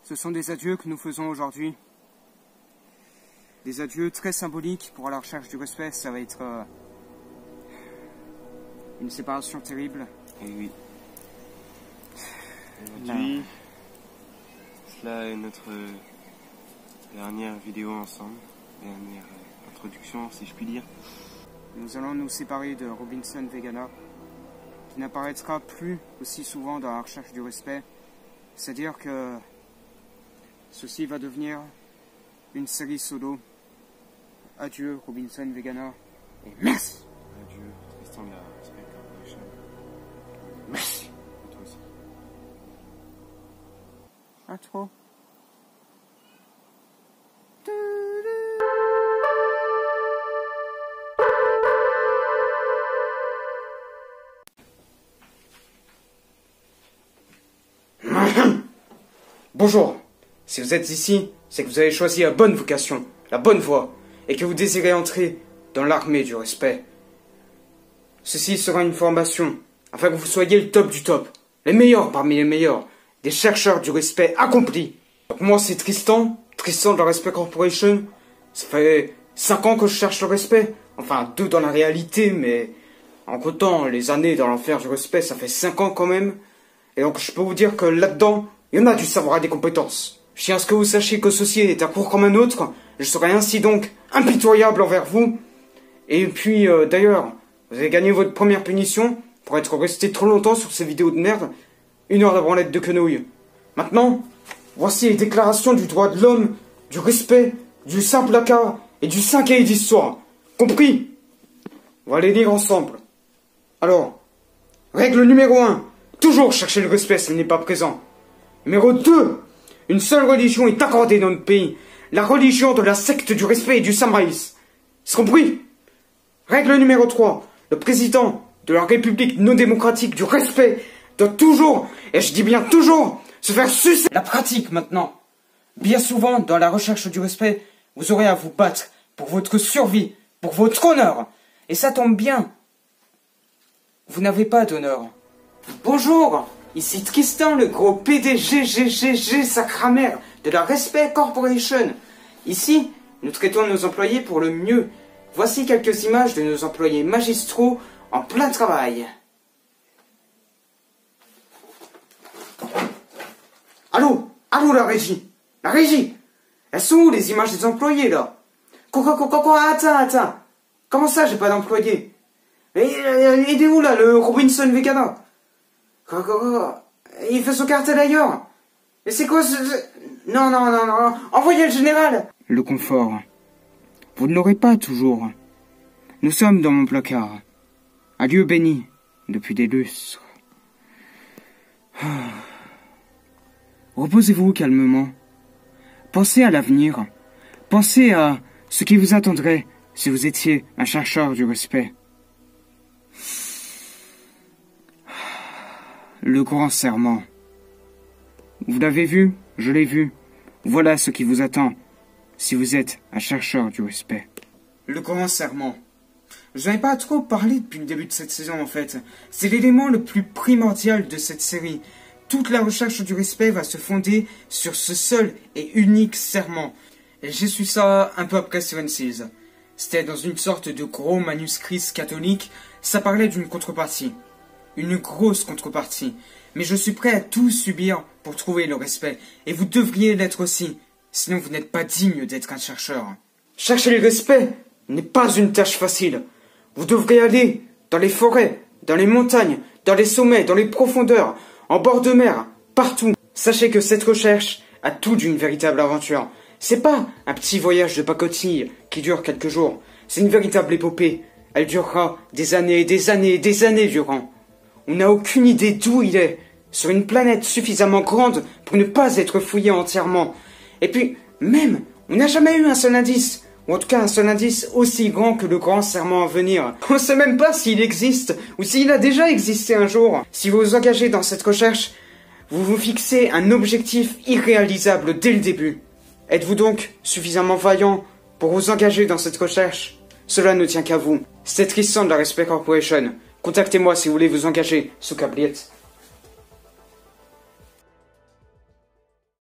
Ce sont des adieux que nous faisons aujourd'hui. Des adieux très symboliques pour la recherche du respect. Ça va être une séparation terrible. Et oui. Aujourd'hui, cela est notre dernière vidéo ensemble. Dernière introduction, si je puis dire. Nous allons nous séparer de Robinson Vegana, qui n'apparaîtra plus aussi souvent dans la recherche du respect. C'est-à-dire que ceci va devenir une série solo. Adieu Robinson Vegana et merci. Adieu Tristan de la Respect Corporation. Merci. Et toi aussi. À trop. Bonjour, si vous êtes ici, c'est que vous avez choisi la bonne vocation, la bonne voie, et que vous désirez entrer dans l'armée du respect. Ceci sera une formation, afin que vous soyez le top du top, les meilleurs parmi les meilleurs, des chercheurs du respect accomplis. Donc moi c'est Tristan de la Respect Corporation. Ça fait 5 ans que je cherche le respect, enfin 2 dans la réalité, mais en comptant les années dans l'enfer du respect, ça fait 5 ans quand même. Et donc je peux vous dire que là-dedans, il y en a du savoir et des compétences. Je tiens à ce que vous sachiez que ceci est un cours comme un autre. Je serai ainsi donc impitoyable envers vous. Et puis d'ailleurs, vous avez gagné votre première punition pour être resté trop longtemps sur ces vidéos de merde. 1 heure de branlette de quenouille. Maintenant, voici les déclarations du droit de l'homme, du respect, du simple accord et du 5 cahier d'histoire. Compris? On va les lire ensemble. Alors, règle numéro 1. Toujours chercher le respect s'il n'est pas présent. Numéro 2. Une seule religion est accordée dans notre pays. La religion de la secte du respect et du samouraïsme. C'est compris? Règle numéro 3. Le président de la République non démocratique du respect doit toujours, et je dis bien toujours, se faire sucer. La pratique maintenant. Bien souvent, dans la recherche du respect, vous aurez à vous battre pour votre survie, pour votre honneur. Et ça tombe bien. Vous n'avez pas d'honneur. Bonjour, ici Tristan, le gros PDG sacramère de la Respect Corporation. Ici, nous traitons nos employés pour le mieux. Voici quelques images de nos employés magistraux en plein travail. Allô? Allô la régie? La régie? Elles sont où les images des employés là? Quoi? Attends. Comment ça j'ai pas d'employés? Il est où là le Robinson Vegana? Il fait son cartel ailleurs. Mais c'est quoi ce... Non. Envoyez le général. Le confort. Vous ne l'aurez pas toujours. Nous sommes dans mon placard. Un lieu béni depuis des lustres. Reposez-vous calmement. Pensez à l'avenir. Pensez à ce qui vous attendrait si vous étiez un chercheur du respect. Le grand serment. Vous l'avez vu, je l'ai vu. Voilà ce qui vous attend si vous êtes un chercheur du respect. Le grand serment. Je n'en ai pas trop parlé depuis le début de cette saison en fait. C'est l'élément le plus primordial de cette série. Toute la recherche du respect va se fonder sur ce seul et unique serment. Et j'ai su ça un peu après Seven Seals. C'était dans une sorte de gros manuscrit catholique. Ça parlait d'une contrepartie. Une grosse contrepartie. Mais je suis prêt à tout subir pour trouver le respect. Et vous devriez l'être aussi. Sinon vous n'êtes pas digne d'être un chercheur. Chercher le respect n'est pas une tâche facile. Vous devrez aller dans les forêts, dans les montagnes, dans les sommets, dans les profondeurs, en bord de mer, partout. Sachez que cette recherche a tout d'une véritable aventure. C'est pas un petit voyage de pacotille qui dure quelques jours. C'est une véritable épopée. Elle durera des années et des années et des années durant. On n'a aucune idée d'où il est, sur une planète suffisamment grande pour ne pas être fouillé entièrement. Et puis, même, on n'a jamais eu un seul indice, ou en tout cas un seul indice aussi grand que le grand serment à venir. On ne sait même pas s'il existe, ou s'il a déjà existé un jour. Si vous vous engagez dans cette recherche, vous vous fixez un objectif irréalisable dès le début. Êtes-vous donc suffisamment vaillant pour vous engager dans cette recherche? Cela ne tient qu'à vous. C'est Tristan de la Respect Corporation. Contactez-moi si vous voulez vous engager sous Cabliette.